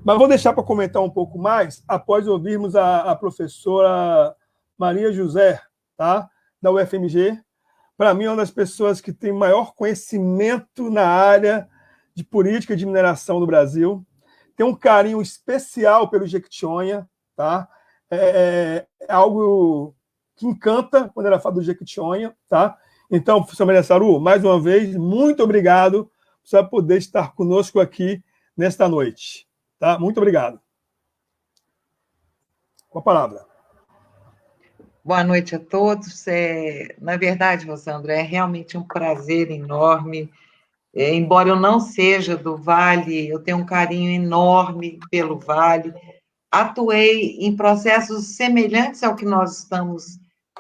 Mas vou deixar para comentar um pouco mais após ouvirmos a professora Maria José, tá? Da UFMG. Para mim, é uma das pessoas que tem maior conhecimento na área de política de mineração do Brasil. Tem um carinho especial pelo Jequitinhonha, tá? É algo que encanta quando ela fala do Jequitinhonha, tá? Então, professor Maria Saru, mais uma vez, muito obrigado por poder estar conosco aqui nesta noite. Tá? Muito obrigado. Com a palavra. Boa noite a todos. Na verdade, Rosandro, é realmente um prazer enorme. Embora eu não seja do Vale, eu tenho um carinho enorme pelo Vale. Atuei em processos semelhantes ao que nós estamos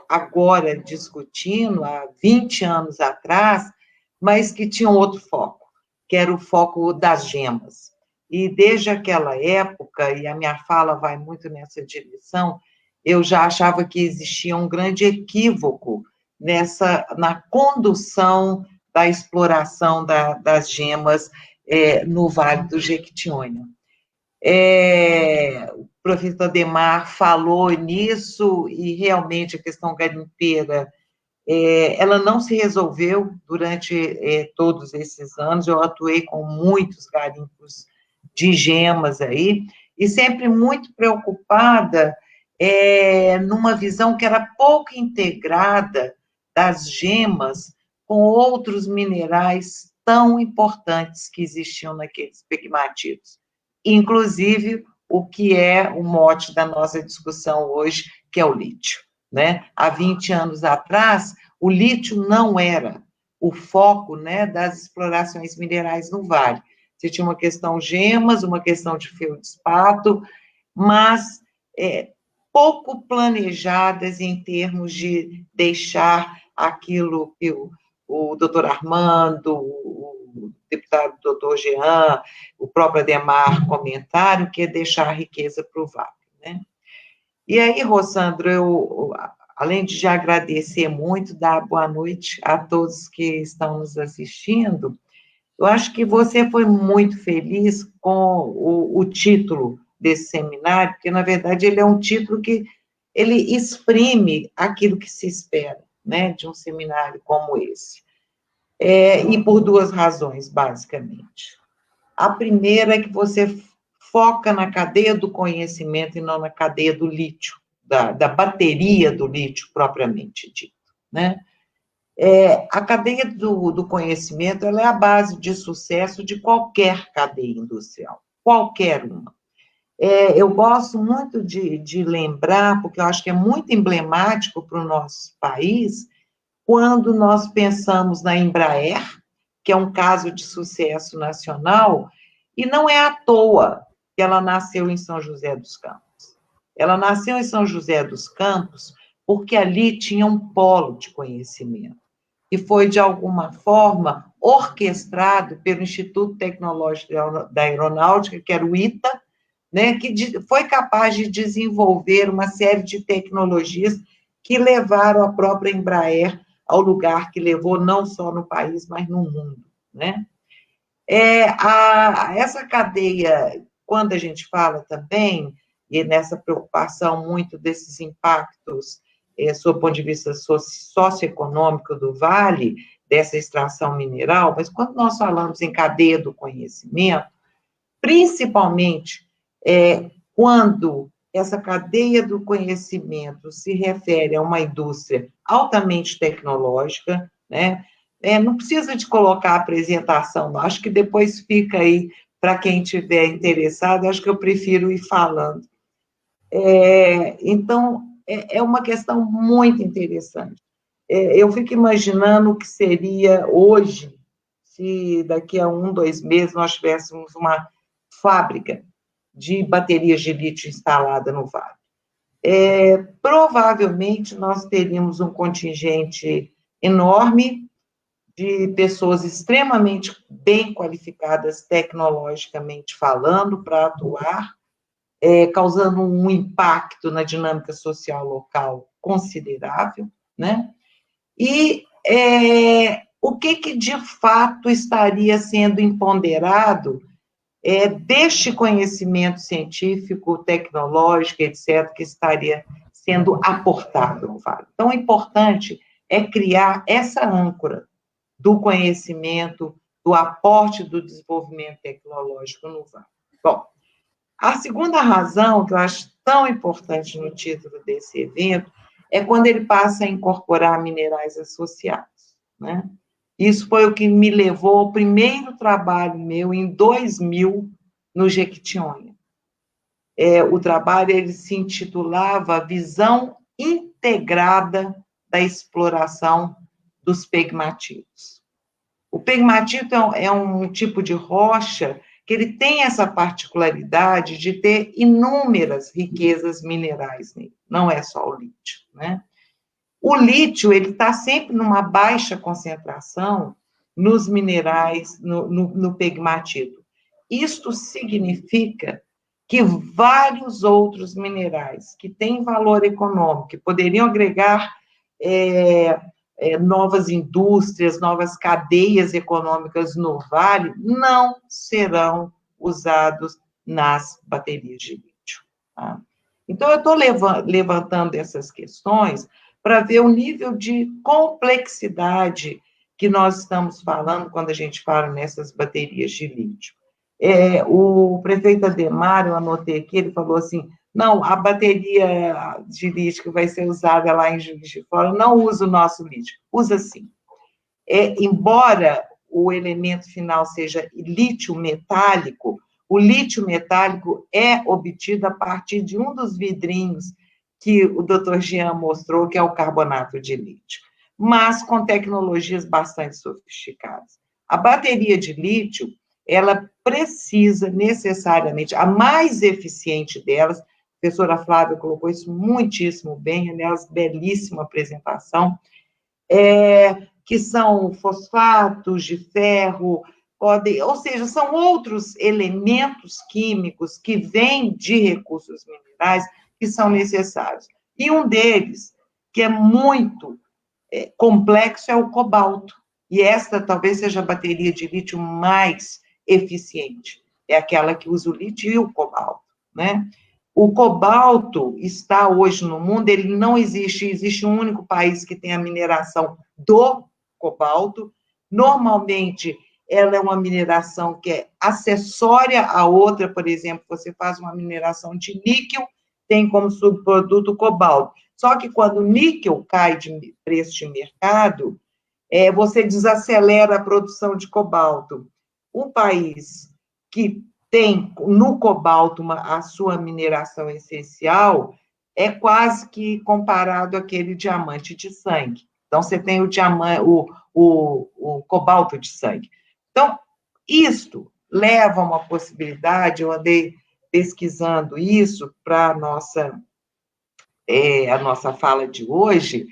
agora discutindo, há 20 anos atrás, mas que tinham outro foco, que era o foco das gemas. E desde aquela época, e a minha fala vai muito nessa direção, eu já achava que existia um grande equívoco na condução da exploração das gemas no Vale do Jequitinhonha. O professor Ademar falou nisso, e realmente a questão garimpeira, ela não se resolveu durante todos esses anos. Eu atuei com muitos garimpos de gemas aí, e sempre muito preocupada numa visão que era pouco integrada das gemas com outros minerais tão importantes que existiam naqueles pegmatitos, inclusive o que é o mote da nossa discussão hoje, que é o lítio, né? Há 20 anos atrás, o lítio não era o foco, né, das explorações minerais no Vale. Você tinha uma questão gemas, uma questão de feldspato, mas pouco planejadas em termos de deixar aquilo que o doutor Armando, o deputado doutor Jean, o próprio Ademar comentaram, que é deixar a riqueza para o Vale, né? E aí, Rosandro, eu, além de já agradecer muito, dar boa noite a todos que estão nos assistindo, eu acho que você foi muito feliz com o título desse seminário, porque, na verdade, ele é um título que ele exprime aquilo que se espera, né, de um seminário como esse. E por duas razões, basicamente. A primeira é que você foca na cadeia do conhecimento e não na cadeia do lítio, da bateria do lítio propriamente dito, né? A cadeia do conhecimento, ela é a base de sucesso de qualquer cadeia industrial, qualquer uma. Eu gosto muito de lembrar, porque eu acho que é muito emblemático para o nosso país, quando nós pensamos na Embraer, que é um caso de sucesso nacional, e não é à toa que ela nasceu em São José dos Campos. Ela nasceu em São José dos Campos porque ali tinha um polo de conhecimento, e foi, de alguma forma, orquestrado pelo Instituto Tecnológico da Aeronáutica, que era o ITA, né, que foi capaz de desenvolver uma série de tecnologias que levaram a própria Embraer ao lugar que levou, não só no país, mas no mundo, né? Essa cadeia, quando a gente fala também, e nessa preocupação muito desses impactos, sob o ponto de vista socioeconômico do Vale, dessa extração mineral, mas quando nós falamos em cadeia do conhecimento, principalmente quando essa cadeia do conhecimento se refere a uma indústria altamente tecnológica, né? Não precisa de colocar a apresentação, não. Acho que depois fica aí para quem estiver interessado, acho que eu prefiro ir falando. Então, é uma questão muito interessante. Eu fico imaginando o que seria hoje, se daqui a 1, 2 meses nós tivéssemos uma fábrica de baterias de lítio instalada no Vale. Provavelmente nós teríamos um contingente enorme de pessoas extremamente bem qualificadas tecnologicamente falando para atuar, causando um impacto na dinâmica social local considerável, né? E o que de fato estaria sendo empoderado deste conhecimento científico, tecnológico, etc., que estaria sendo aportado no Vale. Então, o importante é criar essa âncora do conhecimento, do aporte do desenvolvimento tecnológico no Vale. Bom, a segunda razão que eu acho tão importante no título desse evento é quando ele passa a incorporar minerais associados, né? Isso foi o que me levou ao primeiro trabalho meu, em 2000, no Jequitinhonha. O trabalho ele se intitulava Visão Integrada da Exploração dos Pegmatitos. O pegmatito é um tipo de rocha que ele tem essa particularidade de ter inúmeras riquezas minerais nele, não é só o lítio, né? O lítio, ele está sempre numa baixa concentração nos minerais, no pegmatito. Isto significa que vários outros minerais que têm valor econômico, que poderiam agregar novas indústrias, novas cadeias econômicas no Vale, não serão usados nas baterias de lítio. Tá? Então, eu estou levantando essas questões para ver o nível de complexidade que nós estamos falando quando a gente fala nessas baterias de lítio. O prefeito Ademar, eu anotei aqui, ele falou assim, não, a bateria de lítio que vai ser usada lá em Juiz de Fora não usa o nosso lítio, usa sim. Embora o elemento final seja lítio metálico, o lítio metálico é obtido a partir de um dos vidrinhos que o Dr. Jean mostrou, que é o carbonato de lítio, mas com tecnologias bastante sofisticadas. A bateria de lítio, ela precisa necessariamente, a mais eficiente delas, a professora Flávia colocou isso muitíssimo bem, aliás, belíssima apresentação, que são fosfatos de ferro, ou seja, são outros elementos químicos que vêm de recursos minerais que são necessários. E um deles, que é muito complexo, é o cobalto. E esta talvez seja a bateria de lítio mais eficiente. É aquela que usa o lítio e o cobalto, né? O cobalto está hoje no mundo, ele não existe um único país que tem a mineração do cobalto. Normalmente, ela é uma mineração que é acessória à outra, por exemplo, você faz uma mineração de níquel, tem como subproduto cobalto. Só que quando o níquel cai de preço de mercado, você desacelera a produção de cobalto. Um país que tem no cobalto a sua mineração essencial é quase que comparado àquele diamante de sangue. Então, você tem o cobalto de sangue. Então, isto leva a uma possibilidade, eu andei pesquisando isso para a nossa fala de hoje,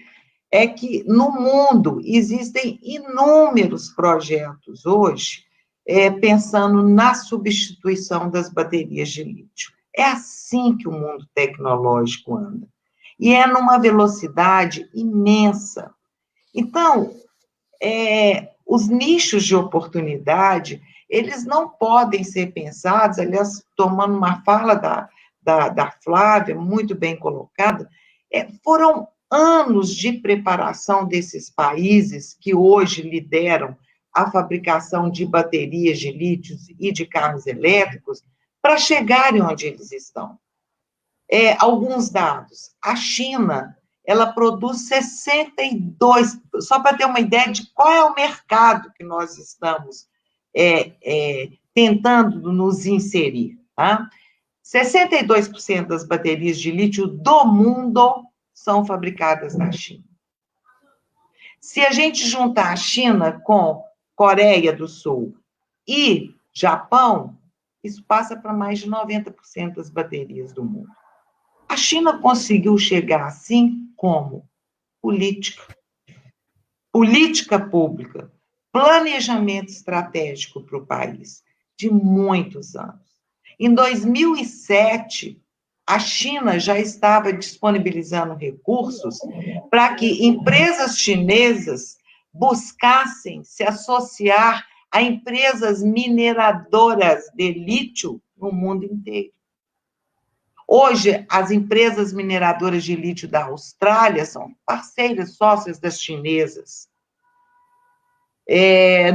é que no mundo existem inúmeros projetos hoje pensando na substituição das baterias de lítio. É assim que o mundo tecnológico anda. E é numa velocidade imensa. Então, os nichos de oportunidade, eles não podem ser pensados, aliás, tomando uma fala da Flávia, muito bem colocada, foram anos de preparação desses países que hoje lideram a fabricação de baterias de lítio e de carros elétricos para chegarem onde eles estão. Alguns dados. A China, ela produz 62, só para ter uma ideia de qual é o mercado que nós estamos tentando nos inserir, tá? 62% das baterias de lítio do mundo são fabricadas na China. Se a gente juntar a China com Coreia do Sul e Japão, isso passa para mais de 90% das baterias do mundo. A China conseguiu chegar assim como? Política. Política pública, planejamento estratégico para o país, de muitos anos. Em 2007, a China já estava disponibilizando recursos para que empresas chinesas buscassem se associar a empresas mineradoras de lítio no mundo inteiro. Hoje, as empresas mineradoras de lítio da Austrália são parceiras, sócias das chinesas.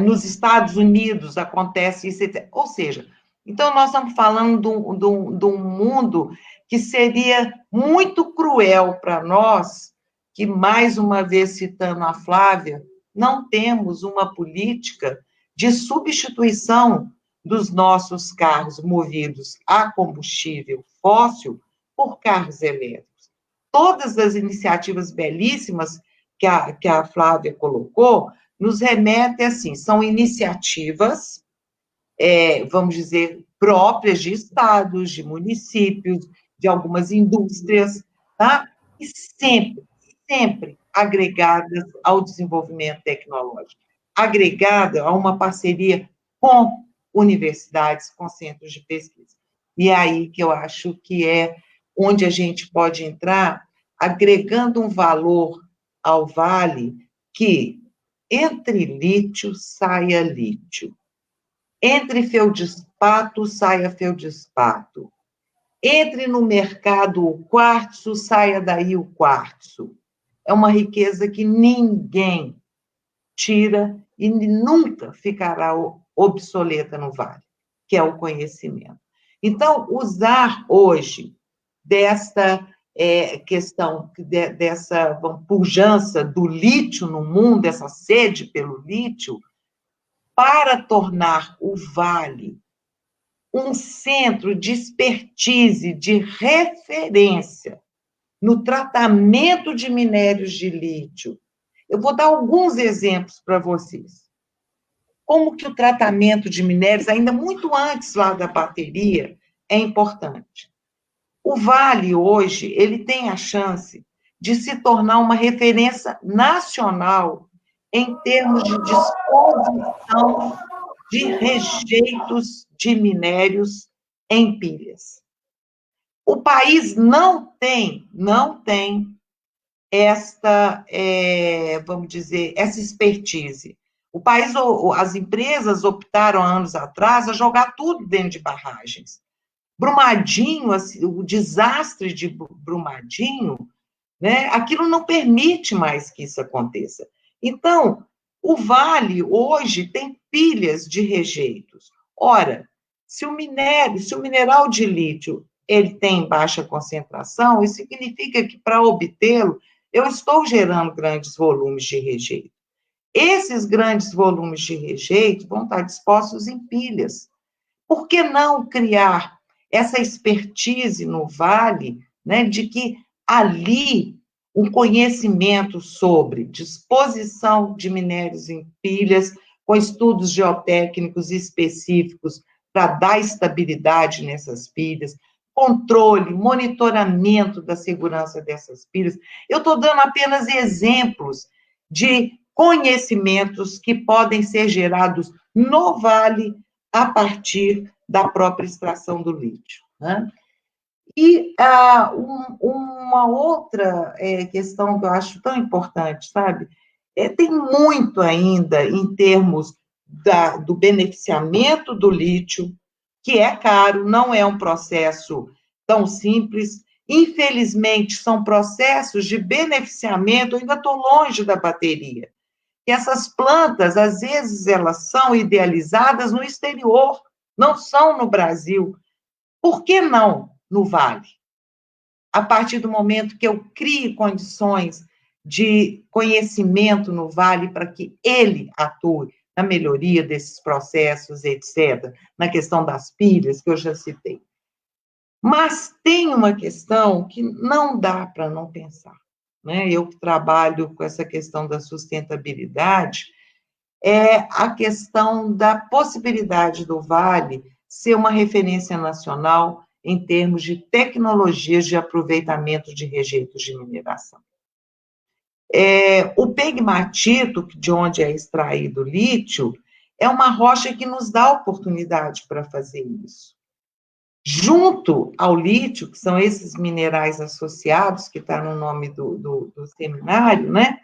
Nos Estados Unidos acontece isso, ou seja, então nós estamos falando de um mundo que seria muito cruel para nós, que, mais uma vez citando a Flávia, não temos uma política de substituição dos nossos carros movidos a combustível fóssil por carros elétricos. Todas as iniciativas belíssimas que a Flávia colocou nos remetem, assim, são iniciativas, vamos dizer, próprias de estados, de municípios, de algumas indústrias, tá? E sempre agregadas ao desenvolvimento tecnológico, agregada a uma parceria com universidades, com centros de pesquisa. E é aí que eu acho que é onde a gente pode entrar, agregando um valor ao Vale, que entre lítio saia lítio, entre feldespato saia feldespato, entre no mercado o quartzo, saia daí o quartzo. É uma riqueza que ninguém tira e nunca ficará obsoleta no Vale, que é o conhecimento. Então, usar hoje desta questão, dessa pujança do lítio no mundo, essa sede pelo lítio, para tornar o Vale um centro de expertise, de referência no tratamento de minérios de lítio. Eu vou dar alguns exemplos para vocês. Como que o tratamento de minérios, ainda muito antes lá da bateria, é importante. O Vale, hoje, ele tem a chance de se tornar uma referência nacional em termos de disposição de rejeitos de minérios em pilhas. O país não tem esta, vamos dizer, essa expertise. O país, as empresas optaram há anos atrás a jogar tudo dentro de barragens. Brumadinho, assim, o desastre de Brumadinho, né, aquilo não permite mais que isso aconteça. Então, o Vale hoje tem pilhas de rejeitos. Ora, se o mineral de lítio ele tem baixa concentração, isso significa que, para obtê-lo, eu estou gerando grandes volumes de rejeito. Esses grandes volumes de rejeito vão estar dispostos em pilhas. Por que não criar essa expertise no Vale, né, de que ali um conhecimento sobre disposição de minérios em pilhas, com estudos geotécnicos específicos para dar estabilidade nessas pilhas, controle, monitoramento da segurança dessas pilhas. Eu estou dando apenas exemplos de conhecimentos que podem ser gerados no Vale a partir da própria extração do lítio, né? E uma outra questão que eu acho tão importante, sabe? Tem muito ainda em termos do beneficiamento do lítio, que é caro, não é um processo tão simples. Infelizmente, são processos de beneficiamento, eu ainda estou longe da bateria. E essas plantas, às vezes, elas são idealizadas no exterior, não são no Brasil. Por que não no Vale? A partir do momento que eu crie condições de conhecimento no Vale para que ele atue na melhoria desses processos, etc., na questão das pilhas, que eu já citei. Mas tem uma questão que não dá para não pensar, né? Eu que trabalho com essa questão da sustentabilidade, é a questão da possibilidade do Vale ser uma referência nacional em termos de tecnologias de aproveitamento de rejeitos de mineração. O pegmatito, de onde é extraído o lítio, é uma rocha que nos dá oportunidade para fazer isso. Junto ao lítio, que são esses minerais associados, que está no nome do seminário, né?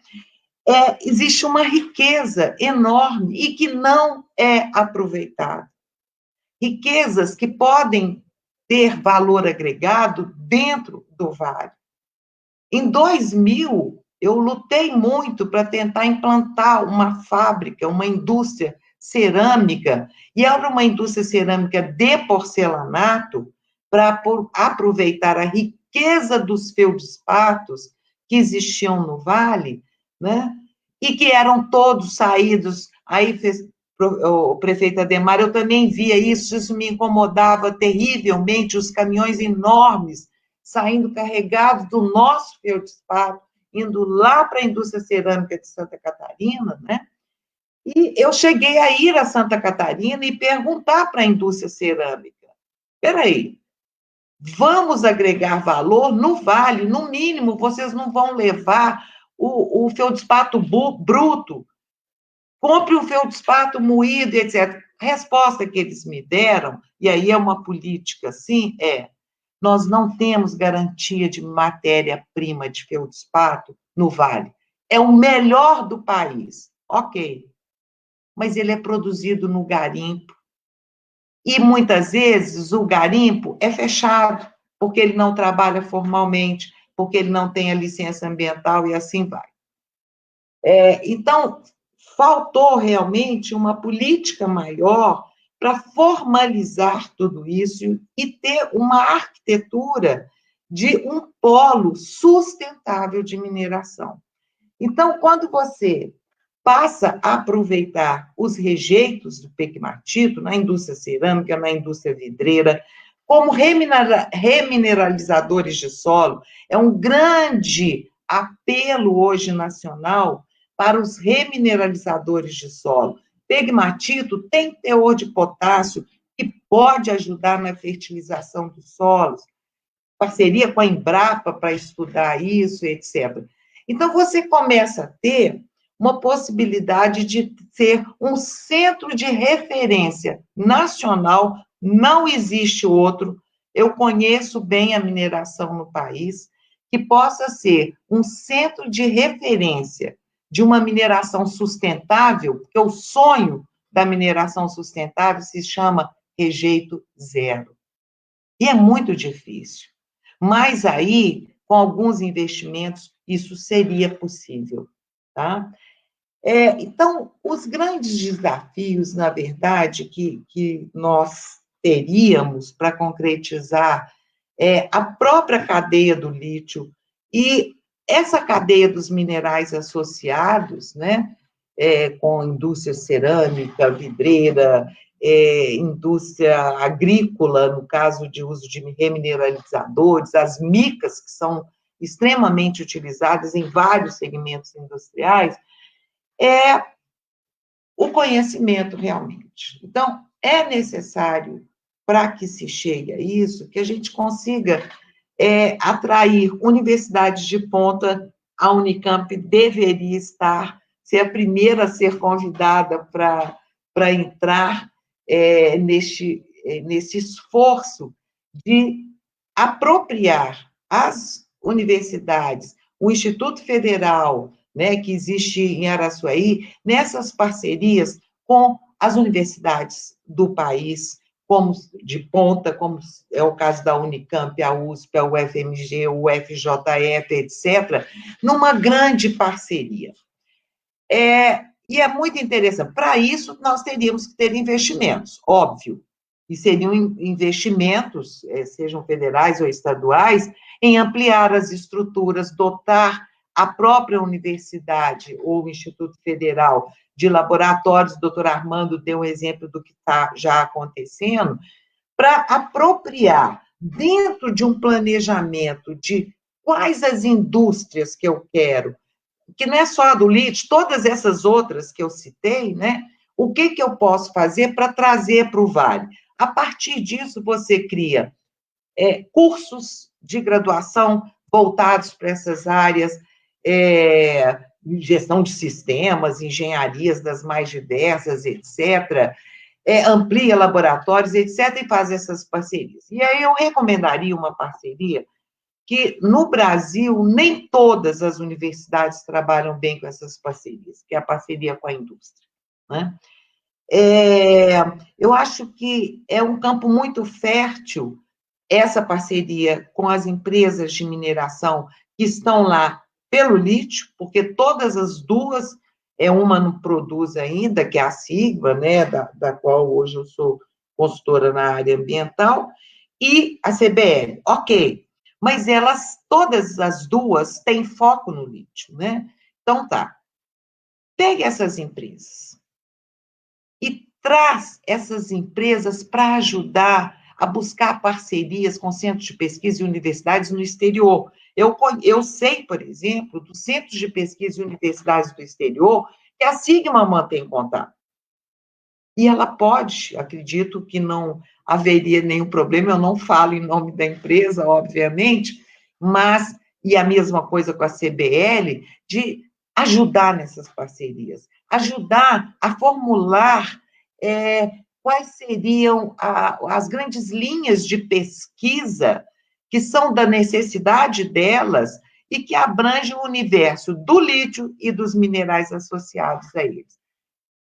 existe uma riqueza enorme e que não é aproveitada. Riquezas que podem ter valor agregado dentro do Vale. Em 2000, eu lutei muito para tentar implantar uma fábrica, uma indústria cerâmica, e era uma indústria cerâmica de porcelanato, para aproveitar a riqueza dos feldspatos que existiam no Vale, né? E que eram todos saídos. Aí, o prefeito Adhemar, eu também via isso me incomodava terrivelmente, os caminhões enormes saindo carregados do nosso feldspato, indo lá para a indústria cerâmica de Santa Catarina, né? E eu cheguei a ir a Santa Catarina e perguntar para a indústria cerâmica: espera aí, vamos agregar valor no Vale, no mínimo, vocês não vão levar o feldspato bruto, compre o feldspato moído, etc. A resposta que eles me deram, e aí é uma política assim, nós não temos garantia de matéria-prima de feldspato no Vale. É o melhor do país. Ok. Mas ele é produzido no garimpo. E, muitas vezes, o garimpo é fechado, porque ele não trabalha formalmente, porque ele não tem a licença ambiental e assim vai. Então, faltou realmente uma política maior para formalizar tudo isso e ter uma arquitetura de um polo sustentável de mineração. Então, quando você passa a aproveitar os rejeitos do pegmatito na indústria cerâmica, na indústria vidreira, como remineralizadores de solo, é um grande apelo hoje nacional para os remineralizadores de solo. Pegmatito tem teor de potássio que pode ajudar na fertilização dos solos, parceria com a Embrapa para estudar isso, etc. Então, você começa a ter uma possibilidade de ser um centro de referência nacional, não existe outro. Eu conheço bem a mineração no país, que possa ser um centro de referência de uma mineração sustentável, porque o sonho da mineração sustentável se chama rejeito zero. E é muito difícil. Mas aí, com alguns investimentos, isso seria possível, tá? Então, os grandes desafios, na verdade, que nós teríamos para concretizar a própria cadeia do lítio e essa cadeia dos minerais associados, né, com indústria cerâmica, vidreira, indústria agrícola, no caso de uso de remineralizadores, as micas, que são extremamente utilizadas em vários segmentos industriais, é o conhecimento realmente. Então, é necessário, para que se chegue a isso, que a gente consiga atrair universidades de ponta. A Unicamp deveria ser a primeira a ser convidada para entrar nesse esforço de apropriar as universidades, o Instituto Federal, né, que existe em Araçuaí, nessas parcerias com as universidades do país, como de ponta, como é o caso da Unicamp, a USP, a UFMG, o UFJF, etc., numa grande parceria. E é muito interessante. Para isso, nós teríamos que ter investimentos, óbvio, e seriam investimentos, sejam federais ou estaduais, em ampliar as estruturas, dotar a própria universidade ou o Instituto Federal de laboratórios. O doutor Armando deu um exemplo do que está já acontecendo, para apropriar dentro de um planejamento de quais as indústrias que eu quero, que não é só a do lítio, todas essas outras que eu citei, né? O que eu posso fazer para trazer para o Vale? A partir disso, você cria cursos de graduação voltados para essas áreas, gestão de sistemas, engenharias das mais diversas, etc., amplia laboratórios, etc., e faz essas parcerias. E aí eu recomendaria uma parceria que, no Brasil, nem todas as universidades trabalham bem com essas parcerias, que é a parceria com a indústria, né? Eu acho que é um campo muito fértil essa parceria com as empresas de mineração que estão lá pelo lítio, porque todas as duas, uma não produz ainda, que é a Sigma, né, da qual hoje eu sou consultora na área ambiental, e a CBL, ok, mas elas, todas as duas, têm foco no lítio, né? Então, tá, pegue essas empresas e traz essas empresas para ajudar a buscar parcerias com centros de pesquisa e universidades no exterior. Eu sei, por exemplo, dos centros de pesquisa e universidades do exterior, que a Sigma mantém contato. E ela pode, acredito que não haveria nenhum problema, eu não falo em nome da empresa, obviamente, mas, e a mesma coisa com a CBL, de ajudar nessas parcerias, ajudar a formular quais seriam as grandes linhas de pesquisa que são da necessidade delas e que abrangem o universo do lítio e dos minerais associados a eles.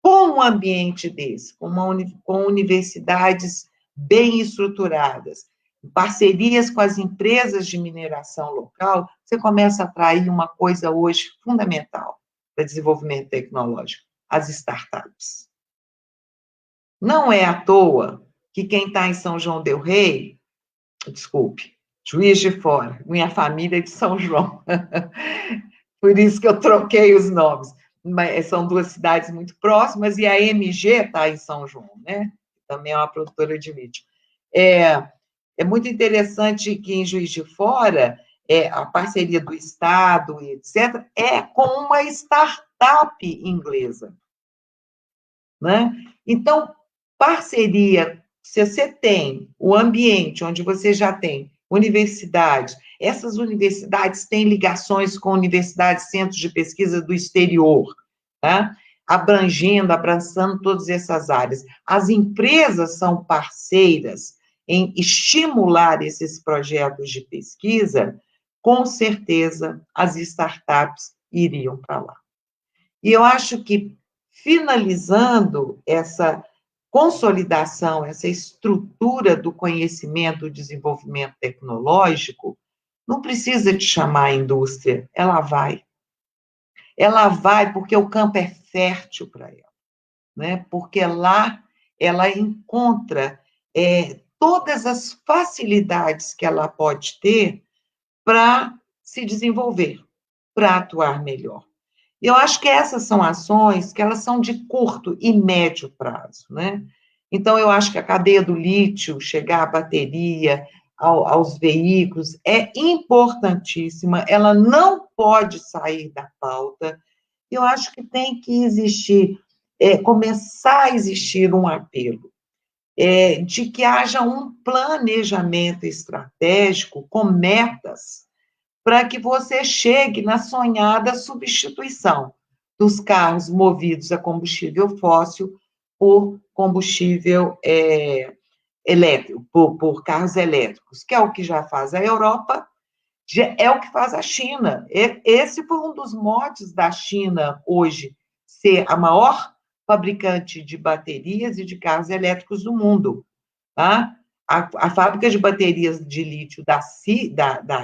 Com um ambiente desse, com universidades bem estruturadas, parcerias com as empresas de mineração local, você começa a atrair uma coisa hoje fundamental para desenvolvimento tecnológico, as startups. Não é à toa que quem está em São João del Rei, desculpe, Juiz de Fora, minha família é de São João, por isso que eu troquei os nomes, mas são duas cidades muito próximas, e a MG está em São João, né? Também é uma produtora de lítio. É muito interessante que em Juiz de Fora, a parceria do Estado, etc., é com uma startup inglesa, né? Então, parceria, se você tem o ambiente onde você já tem universidades, essas universidades têm ligações com universidades, centros de pesquisa do exterior, tá? Abraçando todas essas áreas. As empresas são parceiras em estimular esses projetos de pesquisa, com certeza as startups iriam para lá. E eu acho que, finalizando essa consolidação, essa estrutura do conhecimento, do desenvolvimento tecnológico, não precisa de chamar a indústria, ela vai. Ela vai porque o campo é fértil para ela, né? Porque lá ela encontra todas as facilidades que ela pode ter para se desenvolver, para atuar melhor. Eu acho que essas são ações que elas são de curto e médio prazo, né? Então, eu acho que a cadeia do lítio, chegar à bateria, aos veículos, é importantíssima, ela não pode sair da pauta. Eu acho que tem que existir, começar a existir um apelo, de que haja um planejamento estratégico com metas para que você chegue na sonhada substituição dos carros movidos a combustível fóssil por combustível elétrico, por carros elétricos, que é o que já faz a Europa, é o que faz a China. Esse foi um dos motes da China hoje ser a maior fabricante de baterias e de carros elétricos do mundo, tá? A fábrica de baterias de lítio da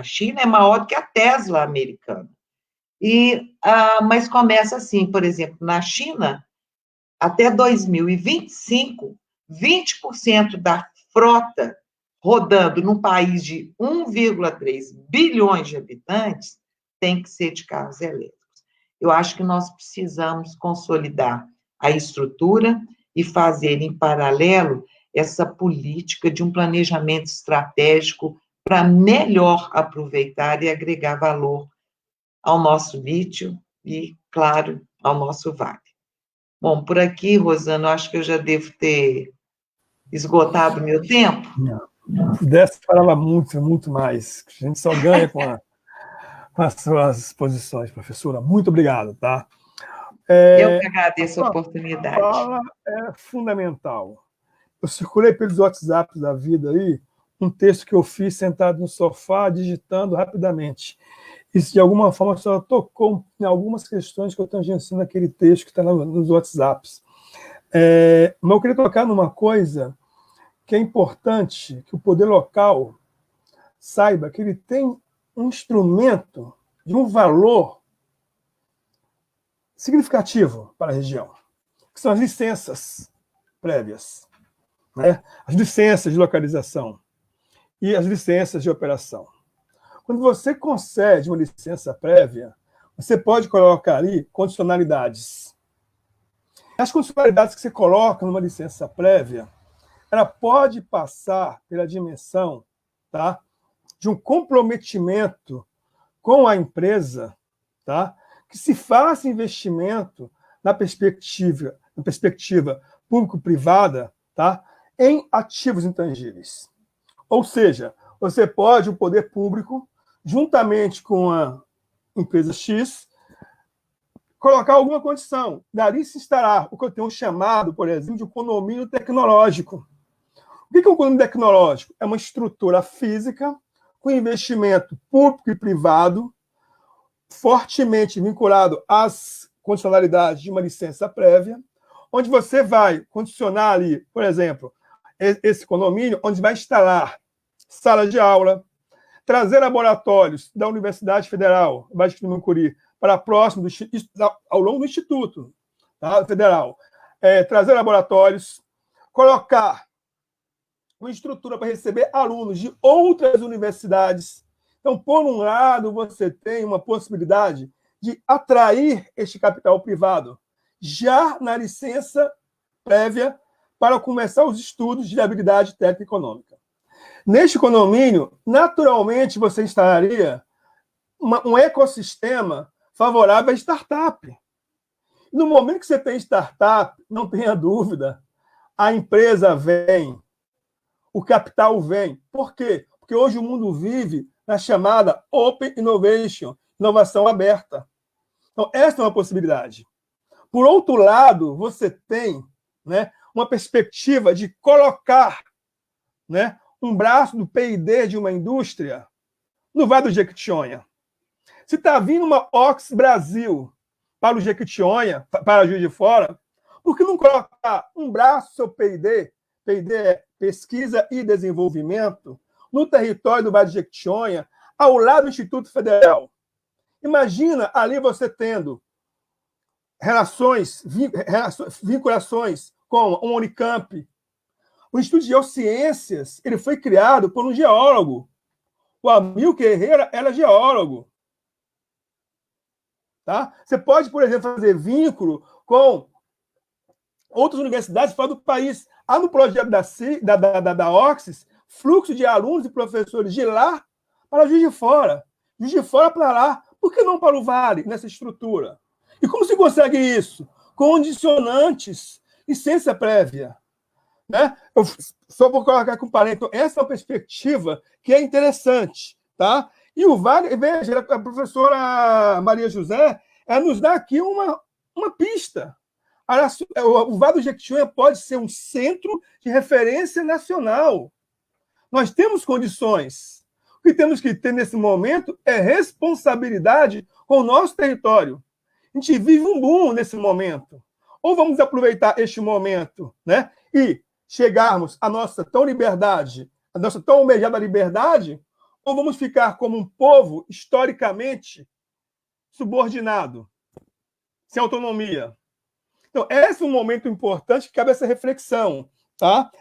China é maior do que a Tesla americana. Mas começa assim, por exemplo, na China, até 2025, 20% da frota rodando num país de 1,3 bilhões de habitantes tem que ser de carros elétricos. Eu acho que nós precisamos consolidar a estrutura e fazer, em paralelo, essa política de um planejamento estratégico para melhor aproveitar e agregar valor ao nosso lítio e, claro, ao nosso vale. Bom, por aqui, Rosana, eu acho que eu já devo ter esgotado o meu tempo. Não. Pudesse falar muito, muito mais. A gente só ganha com as suas exposições, professora. Muito obrigado, tá? Eu que agradeço a oportunidade. Fala é fundamental. Eu circulei pelos WhatsApps da vida aí um texto que eu fiz sentado no sofá, digitando rapidamente. Isso, de alguma forma, só tocou em algumas questões que eu tangenciando naquele texto que está nos WhatsApps. Mas eu queria tocar numa coisa que é importante, que o poder local saiba que ele tem um instrumento de um valor significativo para a região, que são as licenças prévias, né? As licenças de localização e as licenças de operação. Quando você concede uma licença prévia, você pode colocar ali condicionalidades. As condicionalidades que você coloca numa licença prévia, ela pode passar pela dimensão, tá, de um comprometimento com a empresa, tá, que se faça investimento na perspectiva público-privada, tá, em ativos intangíveis. Ou seja, você pode, o poder público, juntamente com a empresa X, colocar alguma condição. Dali se instalar o que eu tenho chamado, por exemplo, de um condomínio tecnológico. O que é um condomínio tecnológico? É uma estrutura física com investimento público e privado, fortemente vinculado às condicionalidades de uma licença prévia, onde você vai condicionar ali, por exemplo, esse condomínio, onde vai instalar sala de aula, trazer laboratórios da Universidade Federal, Baixo de Mucuri, para próximo ao longo do Instituto, tá, Federal, trazer laboratórios, colocar uma estrutura para receber alunos de outras universidades. Então, por um lado, você tem uma possibilidade de atrair este capital privado já na licença prévia para começar os estudos de viabilidade técnica e econômica. Neste condomínio, naturalmente, você instalaria um ecossistema favorável à startup. No momento que você tem startup, não tenha dúvida, a empresa vem, o capital vem. Por quê? Porque hoje o mundo vive na chamada Open Innovation, inovação aberta. Então, essa é uma possibilidade. Por outro lado, você tem, né, uma perspectiva de colocar, né, um braço do P&D de uma indústria no Vale do Jequitinhonha. Se está vindo uma Ox Brasil para o Jequitinhonha, para Juiz de Fora, por que não colocar um braço do seu P&D? P&D é Pesquisa e Desenvolvimento, no território do Vale do Jequitinhonha, ao lado do Instituto Federal. Imagina ali você tendo vinculações com uma Unicamp. O Instituto de Geociências ele foi criado por um geólogo. O Amilcar Herrera era geólogo. Tá? Você pode, por exemplo, fazer vínculo com outras universidades fora do país. Há no projeto da Oxis fluxo de alunos e professores de lá para Juiz de Fora. Juiz de Fora para lá. Por que não para o Vale, nessa estrutura? E como se consegue isso? Condicionantes, licença prévia. Né? Eu só vou colocar com parênteses. Então, essa é uma perspectiva que é interessante. Tá? E o Vale, veja, a professora Maria José nos dá aqui uma pista. O Vale do Jequitinhonha pode ser um centro de referência nacional. Nós temos condições. O que temos que ter nesse momento é responsabilidade com o nosso território. A gente vive um boom nesse momento. Ou vamos aproveitar este momento, né, e chegarmos à nossa tão liberdade, à nossa tão almejada liberdade, ou vamos ficar como um povo historicamente subordinado, sem autonomia. Então, esse é um momento importante que cabe essa reflexão. Tá?